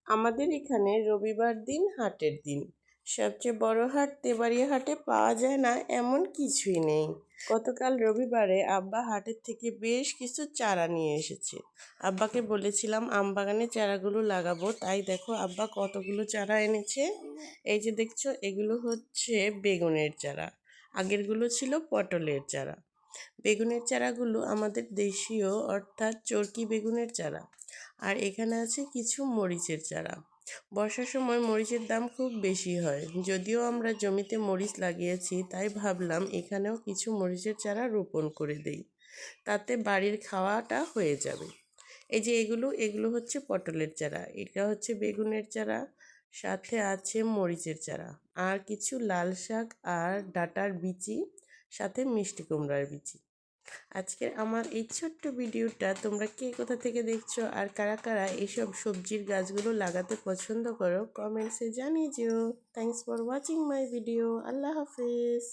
আমাদের এখানে রবিবার দিন হাটের দিন। সবচেয়ে বড় হাট তেবাড়িয়া হাটে পাওয়া যায় না এমন কিছুই নেই। গতকাল রবিবারে আব্বা হাটের থেকে বেশ কিছু চারা নিয়ে এসেছে। আব্বাকে বলেছিলাম আম বাগানে চারাগুলো লাগাবো, তাই দেখো আব্বা কতগুলো চারা এনেছে। এই যে দেখছো, এগুলো হচ্ছে বেগুনের চারা, আগেরগুলো ছিল পটলের চারা। বেগুনের চারাগুলো আমাদের দেশীয় অর্থাৎ চরকি বেগুনের চারা। আর এখানে আছে কিছু মরিচের চারা। বর্ষার সময় মরিচের দাম খুব বেশি হয়, যদিও আমরা জমিতে মরিচ লাগিয়েছি, তাই ভাবলাম এখানেও কিছু মরিচের চারা রোপণ করে দেই, তাতে বাড়ির খাওয়াটা হয়ে যাবে। এই যে এগুলো এগুলো হচ্ছে পটলের চারা, এটা হচ্ছে বেগুনের চারা, সাথে আছে মরিচের চারা, আর কিছু লাল শাক আর ডাঁটার বিচি, সাথে মিষ্টি কুমড়ার বিচি। আজকের আমার এই ছোট্ট ভিডিওটা তোমরা কে কোথা থেকে দেখছো আর কারা কারা এইসব সবজির গাছগুলো লাগাতে পছন্দ করো, কমেন্টসে জানিয়ে যেও। Thanks for watching my video. আল্লাহ হাফেজ।